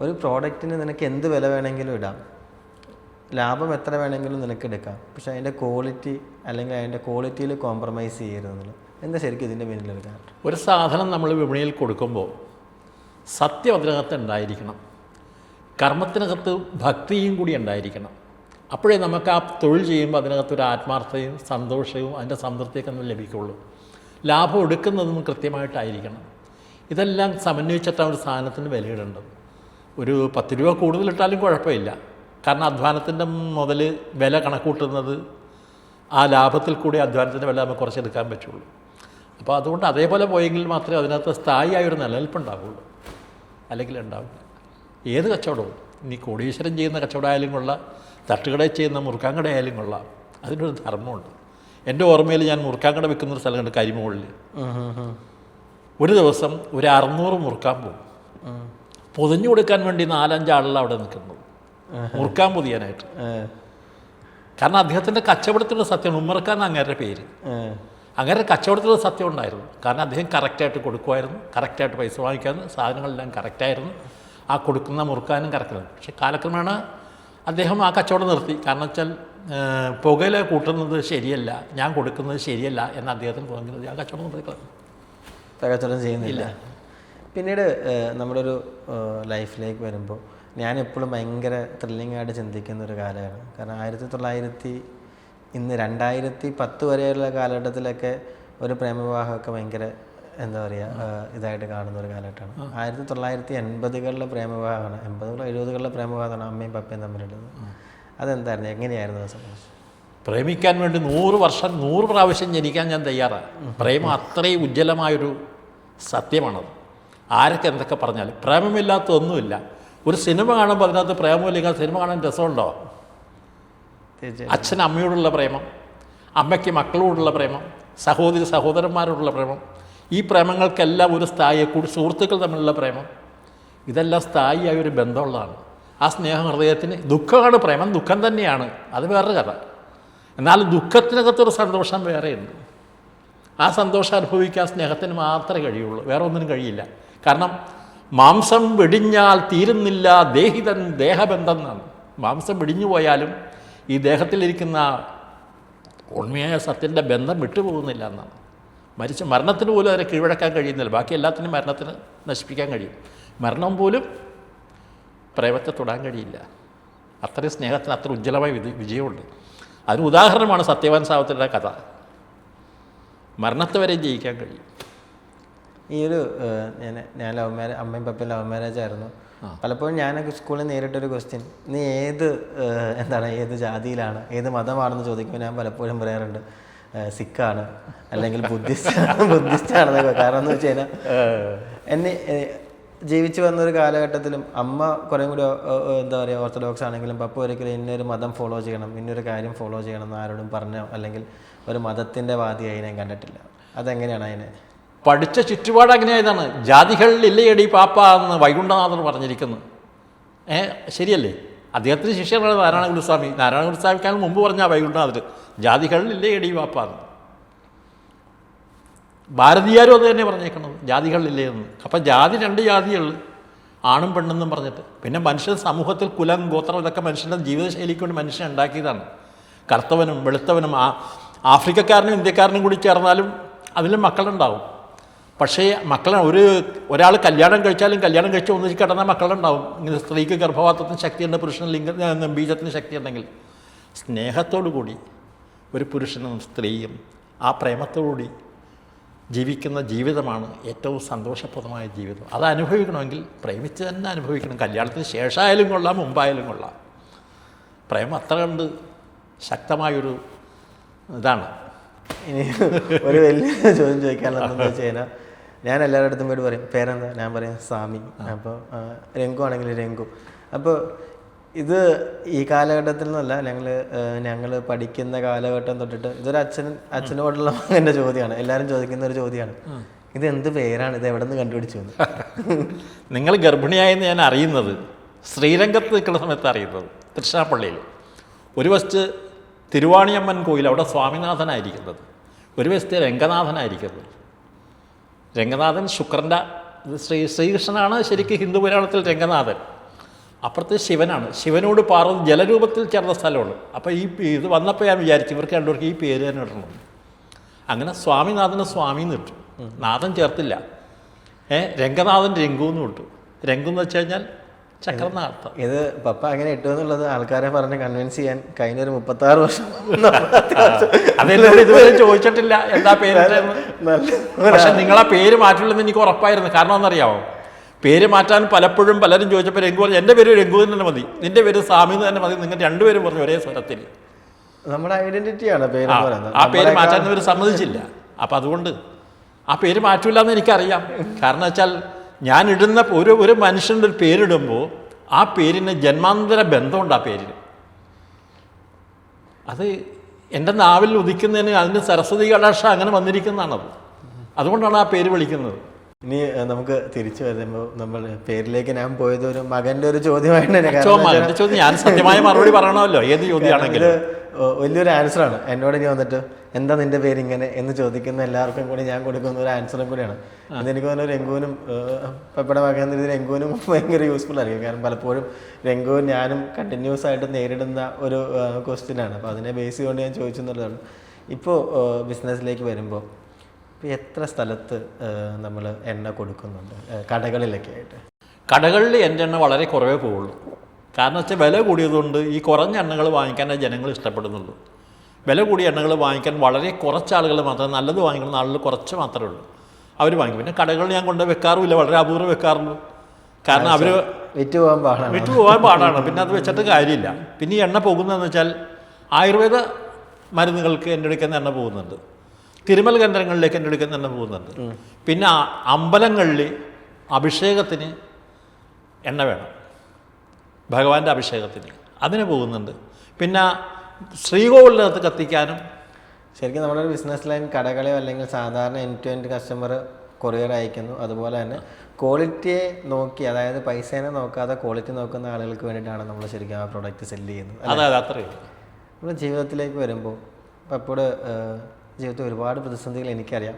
ഒരു പ്രോഡക്റ്റിന് നിനക്ക് എന്ത് വില വേണമെങ്കിലും ഇടാം, ലാഭം എത്ര വേണമെങ്കിലും നിനക്ക് എടുക്കാം, പക്ഷേ അതിൻ്റെ ക്വാളിറ്റി അല്ലെങ്കിൽ അതിൻ്റെ ക്വാളിറ്റിയിൽ കോംപ്രമൈസ് ചെയ്യരുതെന്നുള്ളത് എന്താ ശരിക്കും ഇതിൻ്റെ പിന്നിലൊരു കാരണം?
ഒരു സാധനം നമ്മൾ വിപണിയിൽ കൊടുക്കുമ്പോൾ സത്യം അതിനകത്ത് ഉണ്ടായിരിക്കണം, കർമ്മത്തിനകത്ത് ഭക്തിയും കൂടി ഉണ്ടായിരിക്കണം. അപ്പോഴേ നമുക്ക് ആ തൊഴിൽ ചെയ്യുമ്പോൾ അതിനകത്തൊരു ആത്മാർത്ഥതയും സന്തോഷവും അതിൻ്റെ സംതൃപ്തിയൊക്കെ നമുക്ക് ലഭിക്കുള്ളൂ. ലാഭം എടുക്കുന്നതും കൃത്യമായിട്ടായിരിക്കണം. ഇതെല്ലാം സമന്വയിച്ചിട്ടാണ് ഒരു സാധനത്തിന് വിലയിടേണ്ടത്. ഒരു 10 രൂപ കൂടുതലിട്ടാലും കുഴപ്പമില്ല, കാരണം അധ്വാനത്തിൻ്റെ മുതൽ വില കണക്കൂട്ടുന്നത് ആ ലാഭത്തിൽ കൂടി അധ്വാനത്തിൻ്റെ വില നമുക്ക് കുറച്ചെടുക്കാൻ പറ്റുള്ളൂ. അപ്പോൾ അതുകൊണ്ട് അതേപോലെ പോയെങ്കിൽ മാത്രമേ അതിനകത്ത് സ്ഥായിയായൊരു നിലനിൽപ്പുണ്ടാവുള്ളൂ, അല്ലെങ്കിൽ ഉണ്ടാവില്ല. ഏത് കച്ചവടവും, ഇനി കോടീശ്വരം ചെയ്യുന്ന കച്ചവടമായാലും കൊള്ളാം, തട്ടുകടയിൽ ചെയ്യുന്ന മുറുക്കാങ്കട ആയാലും കൊള്ളാം, അതിനൊരു ധർമ്മമുണ്ട്. എൻ്റെ ഓർമ്മയിൽ ഞാൻ മുറുക്കാങ്കട വെക്കുന്നൊരു സ്ഥലമുണ്ട് കരിമുകളിൽ. ഒരു ദിവസം ഒരു 600 മുറുക്കാൻ പോകും. പൊതിഞ്ഞു കൊടുക്കാൻ വേണ്ടി 4-5 ആളുകൾ അവിടെ നിൽക്കുന്നത് മുറുക്കാൻ പൊതിയാനായിട്ട്. കാരണം അദ്ദേഹത്തിൻ്റെ കച്ചവടത്തിൻ്റെ സത്യമാണ്. ഉമ്മർക്കാന്ന് അങ്ങേരുടെ പേര്. അങ്ങനെ കച്ചവടത്തിൻ്റെ സത്യം ഉണ്ടായിരുന്നു. കാരണം അദ്ദേഹം കറക്റ്റായിട്ട് കൊടുക്കുമായിരുന്നു, കറക്റ്റായിട്ട് പൈസ വാങ്ങിക്കായിരുന്നു, സാധനങ്ങളെല്ലാം കറക്റ്റായിരുന്നു, ആ കൊടുക്കുന്ന മുറുക്കാനും കറക്റ്റായിരുന്നു. പക്ഷെ കാലക്രമേണ അദ്ദേഹം ആ കച്ചവടം നിർത്തി. കാരണം വെച്ചാൽ പുകയില കൂട്ടുന്നത് ശരിയല്ല, ഞാൻ കൊടുക്കുന്നത് ശരിയല്ല എന്ന് അദ്ദേഹത്തിന് തോന്നുന്നത് ആ കച്ചവടം നിർത്തിക്കളഞ്ഞു.
കച്ചവടം ചെയ്യുന്നില്ല. പിന്നീട് നമ്മുടെ ഒരു ലൈഫിലേക്ക് വരുമ്പോൾ ഞാൻ എപ്പോഴും ഭയങ്കര ത്രില്ലിംഗ് ആയിട്ട് ചിന്തിക്കുന്ന ഒരു കാലമാണ്. കാരണം 2010 വരെയുള്ള കാലഘട്ടത്തിലൊക്കെ ഒരു പ്രേമവിവാഹമൊക്കെ ഭയങ്കര എന്താ പറയുക ഇതായിട്ട് കാണുന്ന ഒരു കാലഘട്ടമാണ്. 1980കളിലെ പ്രേമവിവാഹമാണ്, 80കളിലെ 70കളിലെ പ്രേമവിവാഹമാണ് അമ്മയും പപ്പയും തമ്മിലുള്ളത്. അതെന്തായിരുന്നു, എങ്ങനെയായിരുന്നു ആ സമയം?
പ്രേമിക്കാൻ വേണ്ടി 100 വർഷം 100 പ്രാവശ്യം ജനിക്കാൻ ഞാൻ തയ്യാറാണ്. പ്രേമം അത്രയും ഉജ്ജ്വലമായൊരു സത്യമാണത്. ആരൊക്കെ എന്തൊക്കെ പറഞ്ഞാലും പ്രേമമില്ലാത്ത ഒന്നുമില്ല. ഒരു സിനിമ കാണുമ്പോൾ അതിനകത്ത് പ്രേമമില്ലെങ്കിൽ സിനിമ കാണാൻ രസമുണ്ടോ? അച്ഛൻ അമ്മയോടുള്ള പ്രേമം, അമ്മയ്ക്ക് മക്കളോടുള്ള പ്രേമം, സഹോദരി സഹോദരന്മാരോടുള്ള പ്രേമം, ഈ പ്രേമങ്ങൾക്കെല്ലാം ഒരു സ്ഥായി, സുഹൃത്തുക്കൾ തമ്മിലുള്ള പ്രേമം, ഇതെല്ലാം സ്ഥായിയായ ഒരു ബന്ധമുള്ളതാണ്. ആ സ്നേഹ ഹൃദയത്തിന് ദുഃഖമാണ് പ്രേമം, ദുഃഖം തന്നെയാണ്, അത് വേറൊരു കഥ. എന്നാലും ദുഃഖത്തിനകത്തൊരു സന്തോഷം വേറെയുണ്ട്. ആ സന്തോഷം അനുഭവിക്കാൻ സ്നേഹത്തിന് മാത്രമേ കഴിയുള്ളൂ, വേറെ ഒന്നിനും കഴിയില്ല. കാരണം മാംസം വെടിഞ്ഞാൽ തീരുന്നില്ല ദേഹിതൻ ദേഹബന്ധം എന്നാണ്. മാംസം വെടിഞ്ഞു പോയാലും ഈ ദേഹത്തിലിരിക്കുന്ന ഉണ്മയായ സത്യൻ്റെ ബന്ധം വിട്ടുപോകുന്നില്ല എന്നാണ്. മരണത്തിന് പോലും അതിനെ കീഴടക്കാൻ കഴിയുന്നില്ല. ബാക്കി എല്ലാത്തിനും മരണത്തിന് നശിപ്പിക്കാൻ കഴിയും. മരണം പോലും പ്രേമത്തെ തൊടാൻ കഴിയില്ല. അത്രയും സ്നേഹത്തിന് അത്ര ഉജ്ജ്വലമായ വിജയമുണ്ട്. അതിന് ഉദാഹരണമാണ് സത്യവാൻ സാവിത്രിയുടെ കഥ. മരണത്തെ വരെ ജയിക്കാൻ കഴിയും.
ഈ ഒരു ഞാൻ ലവ് മാരേജ്, അമ്മയും പപ്പയും ലവ് മാരേജ് ആയിരുന്നു. പലപ്പോഴും ഞാനൊക്കെ സ്കൂളിൽ നേരിട്ടൊരു ക്വസ്റ്റ്യൻ, നീ ഏത് ജാതിയിലാണ്, ഏത് മതമാണെന്ന് ചോദിക്കുമ്പോൾ ഞാൻ പലപ്പോഴും പറയാറുണ്ട് സിഖാണ് അല്ലെങ്കിൽ ബുദ്ധിസ്റ്റാണെന്നൊക്കെ. കാരണം എന്ന് വെച്ച് കഴിഞ്ഞാൽ എന്നെ ജീവിച്ചു വന്നൊരു കാലഘട്ടത്തിലും അമ്മ കുറേ കൂടി എന്താ പറയുക ഓർത്തഡോക്സ് ആണെങ്കിലും പപ്പ ഒരിക്കലും ഇന്നൊരു മതം ഫോളോ ചെയ്യണം, ഇന്നൊരു കാര്യം ഫോളോ ചെയ്യണം എന്ന് ആരോടും പറഞ്ഞോ അല്ലെങ്കിൽ ഒരു മതത്തിൻ്റെ വാദിയായി ഞാൻ കണ്ടിട്ടില്ല. അതെങ്ങനെയാണ് അതിനെ
പഠിച്ച ചുറ്റുപാട് അങ്ങനെയായതാണ്. ജാതികളിലില്ലയടി പാപ്പ എന്ന് വൈകുണ്ഠനാഥൻ പറഞ്ഞിരിക്കുന്നു. ശരിയല്ലേ? അദ്ദേഹത്തിന് ശിഷ്യനാണ് നാരായണ ഗുരുസ്വാമി. നാരായണ ഗുരുസ്വാമിക്കാണ് മുമ്പ് പറഞ്ഞ വൈകുണ്ഠനാഥൻ ജാതികളിലില്ലയടി പാപ്പ എന്ന്. ഭാരതീയാരും അത് തന്നെ പറഞ്ഞേക്കുന്നത്, ജാതികളില്ലേ എന്ന്. അപ്പം ജാതി 2 ജാതികൾ, ആണും പെണ്ണെന്നും പറഞ്ഞിട്ട്. പിന്നെ മനുഷ്യൻ സമൂഹത്തിൽ കുലം ഗോത്രം ഇതൊക്കെ മനുഷ്യൻ്റെ ജീവിതശൈലിക്ക് വേണ്ടി മനുഷ്യൻ ഉണ്ടാക്കിയതാണ്. കറുത്തവനും വെളുത്തവനും ആഫ്രിക്കക്കാരനും ഇന്ത്യക്കാരനും കൂടി ചേർന്നാലും അതിലും മക്കളുണ്ടാവും. പക്ഷേ ഒരാൾ കല്യാണം കഴിച്ചാലും കല്യാണം കഴിച്ച് ഒന്നിച്ച് കിടന്നാൽ മക്കളുണ്ടാവും. ഇങ്ങനെ സ്ത്രീക്ക് ഗർഭപാത്രത്തിന് ശക്തിയുണ്ട്, പുരുഷന് ബീജത്തിന് ശക്തിയുണ്ടെങ്കിൽ സ്നേഹത്തോടു കൂടി ഒരു പുരുഷനും സ്ത്രീയും ആ പ്രേമത്തോടുകൂടി ജീവിക്കുന്ന ജീവിതമാണ് ഏറ്റവും സന്തോഷപ്രദമായ ജീവിതം. അത് അനുഭവിക്കണമെങ്കിൽ പ്രേമിച്ച് തന്നെ അനുഭവിക്കണം. കല്യാണത്തിന് ശേഷമായാലും കൊള്ളാം, മുമ്പായാലും കൊള്ളാം. പ്രേമം അത്ര കണ്ട് ശക്തമായൊരു ഇതാണ്.
ഇനി ഒരു വലിയ ചോദ്യം ചോദിക്കാനുള്ളതെന്ന് വെച്ച് കഴിഞ്ഞാൽ, ഞാൻ എല്ലാവരുടെ അടുത്തും പോയിട്ട് പറയും പേരെന്താ, ഞാൻ പറയും സ്വാമി. അപ്പോൾ രംഗു ആണെങ്കിൽ രംഗു. അപ്പോൾ ഇത് ഈ കാലഘട്ടത്തിൽ നിന്നല്ല, ഞങ്ങൾ പഠിക്കുന്ന കാലഘട്ടം തൊട്ടിട്ട് ഇതൊരു അച്ഛനോടുള്ള മകൻ്റെ ചോദ്യമാണ്. എല്ലാവരും ചോദിക്കുന്ന ഒരു ചോദ്യമാണ്, ഇത് എന്ത് പേരാണ്, ഇത് എവിടെ നിന്ന് കണ്ടുപിടിച്ചു എന്ന്.
നിങ്ങൾ ഗർഭിണിയായെന്ന് ഞാൻ അറിയുന്നത് ശ്രീരംഗത്ത് നിൽക്കുന്ന സമയത്ത് അറിയുന്നത്, തൃശ്ശാപ്പള്ളിയിൽ. ഒരു വശത്ത് തിരുവാണിയമ്മൻ കോയിൽ, അവിടെ സ്വാമിനാഥനായിരിക്കുന്നത്. ഒരു വശത്ത് രംഗനാഥനായിരിക്കുന്നത്. രംഗനാഥൻ ശുക്രൻ്റെ ശ്രീകൃഷ്ണനാണ് ശരിക്കും ഹിന്ദു പുരാണത്തിൽ രംഗനാഥൻ. അപ്പുറത്ത് ശിവനാണ്. ശിവനോട് പാർവതി ജലരൂപത്തിൽ ചേർന്ന സ്ഥലമാണ്. അപ്പോൾ ഇത് വന്നപ്പോൾ ഞാൻ വിചാരിച്ചു ഇവർക്ക് രണ്ടുപേർക്ക് ഈ പേര് തന്നെ ഇടണം. അങ്ങനെ സ്വാമിനാഥന് സ്വാമി എന്ന് ഇട്ടു, നാഥൻ ചേർത്തില്ല. രംഗനാഥൻ രംഗു എന്ന് ഇട്ടു. രംഗു എന്ന് വെച്ച് കഴിഞ്ഞാൽ ചക്രനാഥം.
ഇത് പപ്പ അങ്ങനെ ഇട്ടു എന്നുള്ളത് ആൾക്കാരെ പറഞ്ഞ് കൺവിൻസ് ചെയ്യാൻ കഴിഞ്ഞൊരു 36 വർഷം
അതെന്നോട് ഇതുവരെ ചോദിച്ചിട്ടില്ല എന്താ പേര്. പക്ഷെ നിങ്ങളാ പേര് മാറ്റില്ലെന്ന് എനിക്ക് ഉറപ്പായിരുന്നു. കാരണം എന്നറിയാമോ, പേര് മാറ്റാൻ പലപ്പോഴും പലരും ചോദിച്ചപ്പോൾ രംഗു പറഞ്ഞു എൻ്റെ പേര് രംഗു തന്നെ മതി, നിൻ്റെ പേര് സ്വാമി തന്നെ മതി. നിങ്ങൾ രണ്ടുപേരും പറഞ്ഞു ഒരേ സ്വരത്തിൽ.
നമ്മുടെ ഐഡന്റിറ്റിയാണ് പേര്.
ആ പേര് മാറ്റാൻ ഇവർ സമ്മതിച്ചില്ല. അപ്പം അതുകൊണ്ട് ആ പേര് മാറ്റൂല എന്ന് എനിക്കറിയാം. കാരണം വെച്ചാൽ ഞാൻ ഇടുന്ന ഒരു മനുഷ്യൻ്റെ ഒരു പേരിടുമ്പോൾ ആ പേരിന് ജന്മാന്തര ബന്ധമുണ്ട്. ആ പേരിന് അത് എൻ്റെ നാവിൽ ഉദിക്കുന്നതിന് അതിന് സരസ്വതി കടാക്ഷ അങ്ങനെ വന്നിരിക്കുന്നതാണത്. അതുകൊണ്ടാണ് ആ പേര് വിളിക്കുന്നത്.
ഇനി നമുക്ക് തിരിച്ചു വരുമ്പോൾ നമ്മൾ പേരിലേക്ക് ഞാൻ പോയത് ഒരു മകൻ്റെ ഒരു ചോദ്യമായിട്ട്
ചോദ്യം ഞാൻ സത്യമായ മറുപടി പറയണമല്ലോ ഏത് ചോദ്യമാണെങ്കിലും.
വലിയൊരു ആൻസറാണ്. എന്നോട് ഇനി വന്നിട്ട് എന്താ നിന്റെ പേര് ഇങ്ങനെ എന്ന് ചോദിക്കുന്ന എല്ലാവർക്കും കൂടി ഞാൻ കൊടുക്കുന്ന ഒരു ആൻസറും കൂടിയാണ്. അതെനിക്ക് തോന്നുന്നു രംഗുവിനും പപ്പയുടെ മകൻ രംഗുവിനും ഭയങ്കര യൂസ്ഫുൾ ആയിരിക്കും. കാരണം പലപ്പോഴും രംഗുവും ഞാനും കണ്ടിന്യൂസ് ആയിട്ട് നേരിടുന്ന ഒരു ക്വസ്റ്റ്യനാണ്. അപ്പോൾ അതിനെ ബേസ് ചെയ്തുകൊണ്ട് ഞാൻ ചോദിച്ചു എന്നുള്ളതാണ്. ഇപ്പോൾ ബിസിനസ്സിലേക്ക് വരുമ്പോൾ ഇപ്പോൾ എത്ര സ്ഥലത്ത് നമ്മൾ എണ്ണ കൊടുക്കുന്നുണ്ട് കടകളിലൊക്കെ ആയിട്ട്?
കടകളിൽ എൻ്റെ എണ്ണ വളരെ കുറവേ പോവുള്ളൂ. കാരണം വെച്ചാൽ വില കൂടിയതുകൊണ്ട് ഈ കുറഞ്ഞ എണ്ണകൾ വാങ്ങിക്കാനേ ജനങ്ങൾ ഇഷ്ടപ്പെടുന്നുള്ളൂ. വില കൂടിയ എണ്ണകൾ വാങ്ങിക്കാൻ വളരെ കുറച്ച് ആളുകൾ മാത്രമേ, നല്ലത് വാങ്ങിക്കുന്ന ആളുകൾ കുറച്ച് മാത്രമേ ഉള്ളൂ, അവർ വാങ്ങിക്കും. പിന്നെ കടകളിൽ ഞാൻ കൊണ്ട് വെക്കാറുമില്ല, വളരെ അപൂർവ്വം വെക്കാറുള്ളൂ. കാരണം അവർ വിറ്റ് പോകാൻ പാടാണ്. പിന്നെ അത് വെച്ചിട്ട് കാര്യമില്ല. പിന്നെ ഈ എണ്ണ പോകുന്നതെന്ന് വെച്ചാൽ ആയുർവേദ മരുന്നുകൾക്ക് എൻ്റെ അടുക്കുന്ന എണ്ണ പോകുന്നുണ്ട്, തിരുമൽ കേന്ദ്രങ്ങളിലേക്ക് എൻ്റെ അടുക്കുന്ന എണ്ണ പോകുന്നുണ്ട്. പിന്നെ അമ്പലങ്ങളിൽ അഭിഷേകത്തിന് എണ്ണ വേണം, ഭഗവാന്റെ അഭിഷേകത്തിന്, അതിന് പോകുന്നുണ്ട്. പിന്നെ ശ്രീകോവിലിനകത്ത് കത്തിക്കാനും.
ശരിക്കും നമ്മുടെ ബിസിനസ് ലൈൻ കടകളെയോ അല്ലെങ്കിൽ സാധാരണ end to end customer courier അയക്കുന്നു. അതുപോലെ തന്നെ ക്വാളിറ്റിയെ നോക്കി, അതായത് പൈസേനെ നോക്കാതെ ക്വാളിറ്റി നോക്കുന്ന ആളുകൾക്ക് വേണ്ടിയിട്ടാണ് നമ്മൾ ശരിക്കും ആ പ്രോഡക്റ്റ് സെല്ല് ചെയ്യുന്നത്.
അതെ, അത്രയും.
നമ്മുടെ ജീവിതത്തിലേക്ക് വരുമ്പോൾ ഇപ്പോൾ ജീവിതത്തിൽ ഒരുപാട് പ്രതിസന്ധികൾ എനിക്കറിയാം.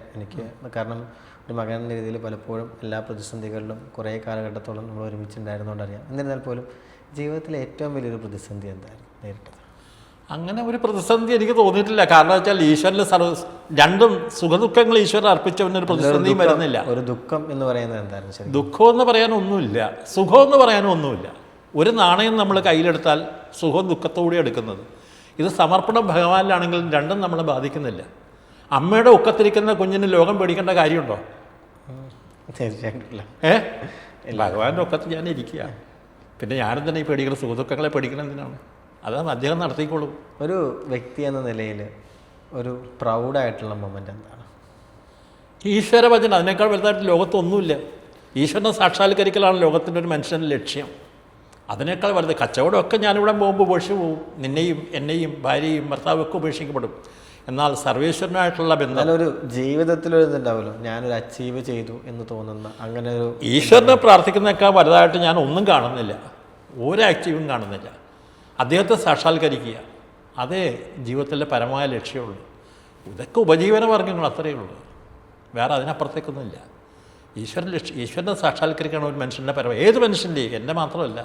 കാരണം ഒരു മകൻ എന്ന രീതിയിൽ പലപ്പോഴും എല്ലാ പ്രതിസന്ധികളിലും കുറേ കാലഘട്ടത്തോളം നമ്മൾ ഒരുമിച്ചുണ്ടായിരുന്നുകൊണ്ടറിയാം. എന്നിരുന്നാൽ പോലും ജീവിതത്തിലെ ഏറ്റവും വലിയൊരു പ്രതിസന്ധി എന്തായിരുന്നു നേരിട്ടത്?
അങ്ങനെ ഒരു പ്രതിസന്ധി എനിക്ക് തോന്നിയിട്ടില്ല. കാരണം വെച്ചാൽ ഈശ്വരന് രണ്ടും സുഖദുഃഖങ്ങൾ ഈശ്വരൻ അർപ്പിച്ചവനൊരു പ്രതിസന്ധിയും വരുന്നില്ല.
ഒരു ദുഃഖം എന്ന് പറയുന്നത് എന്തായിരുന്നു?
ദുഃഖം എന്ന് പറയാനൊന്നുമില്ല, സുഖം എന്ന് പറയാനും ഒന്നുമില്ല. ഒരു നാണയം നമ്മൾ കയ്യിലെടുത്താൽ സുഖവും ദുഃഖത്തോടെ എടുക്കുന്നത്. ഇത് സമർപ്പണം ഭഗവാനിലാണെങ്കിൽ രണ്ടും നമ്മളെ ബാധിക്കുന്നില്ല. അമ്മയുടെ ഒക്കത്തിരിക്കുന്ന കുഞ്ഞിന് ലോകം പേടിക്കേണ്ട കാര്യമുണ്ടോ?
തീർച്ചയായിട്ടും.
ഭഗവാന്റെ ഒക്കത്ത് ഞാൻ ഇരിക്കുക, പിന്നെ ഞാനും തന്നെ ഈ പേടിക്കണം, സുഖദുഃഖങ്ങളെ പേടിക്കണം എന്തിനാണ്? അതാണ് അദ്ദേഹം നടത്തിക്കോളും.
ഒരു വ്യക്തി എന്ന നിലയിൽ ഒരു പ്രൗഡായിട്ടുള്ള മൊമെൻ്റ് എന്താണ്?
ഈശ്വര ഭജന. അതിനേക്കാൾ വലുതായിട്ട് ലോകത്തൊന്നുമില്ല. ഈശ്വരനെ സാക്ഷാത്കരിക്കലാണ് ലോകത്തിൻ്റെ ഒരു മനുഷ്യൻ്റെ ലക്ഷ്യം. അതിനേക്കാൾ വലുത് കച്ചവടമൊക്കെ ഞാനിവിടെ പോകുമ്പോൾ ഉപേക്ഷിച്ച് പോകും. നിന്നെയും എന്നെയും ഭാര്യയും ഭർത്താവൊക്കെ ഉപേക്ഷിക്കപ്പെടും. എന്നാൽ സർവേശ്വരനായിട്ടുള്ള ബന്ധം
ഒരു ജീവിതത്തിലൊരു ഇതുണ്ടാവുമല്ലോ, ഞാനൊരു അച്ചീവ് ചെയ്തു എന്ന് തോന്നുന്ന അങ്ങനെ ഒരു.
ഈശ്വരനെ പ്രാർത്ഥിക്കുന്നതൊക്കെ വലുതായിട്ട് ഞാൻ ഒന്നും കാണുന്നില്ല, ഒരു ആക്റ്റീവും കാണുന്നില്ല. അദ്ദേഹത്തെ സാക്ഷാത്കരിക്കുക, അതേ ജീവിതത്തിലെ പരമായ ലക്ഷ്യമുള്ളൂ. ഇതൊക്കെ ഉപജീവന മാർഗ്ഗങ്ങൾ, അത്രയേ ഉള്ളൂ, വേറെ അതിനപ്പുറത്തേക്കൊന്നുമില്ല. ഈശ്വരനെ സാക്ഷാത്കരിക്കണം ഒരു മനുഷ്യൻ്റെ പരമ, ഏത് മനുഷ്യൻ്റെയും, എൻ്റെ മാത്രമല്ല.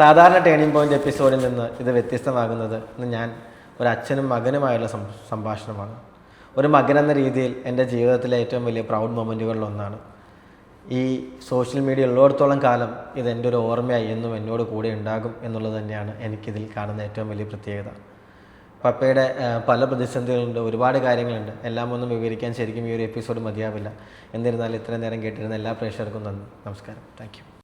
സാധാരണ ടേണിംഗ് പോയിൻ്റ് എപ്പിസോഡിൽ നിന്ന് ഇത് വ്യത്യസ്തമാകുന്നത് ഇന്ന് ഞാൻ ഒരു അച്ഛനും മകനുമായുള്ള സംഭാഷണമാണ്. ഒരു മകൻ എന്ന രീതിയിൽ എൻ്റെ ജീവിതത്തിലെ ഏറ്റവും വലിയ പ്രൗഡ് മൊമെൻറ്റുകളിലൊന്നാണ്. ഈ സോഷ്യൽ മീഡിയ ഉള്ളിടത്തോളം കാലം ഇതെൻ്റെ ഒരു ഓർമ്മയായി എന്നും എന്നോട് കൂടെ ഉണ്ടാകും എന്നുള്ളത് തന്നെയാണ് എനിക്കിതിൽ കാണുന്ന ഏറ്റവും വലിയ പ്രത്യേകത. പപ്പയുടെ പല പ്രതിസന്ധികളുണ്ട്, ഒരുപാട് കാര്യങ്ങളുണ്ട്. എല്ലാം ഒന്നും വിവരിക്കാൻ ശരിക്കും ഈ ഒരു എപ്പിസോഡ് മതിയാവില്ല. എന്നിരുന്നാലും ഇത്രയും നേരം കേട്ടിരുന്ന എല്ലാ പ്രേക്ഷകർക്കും നന്ദി, നമസ്കാരം, താങ്ക് യു.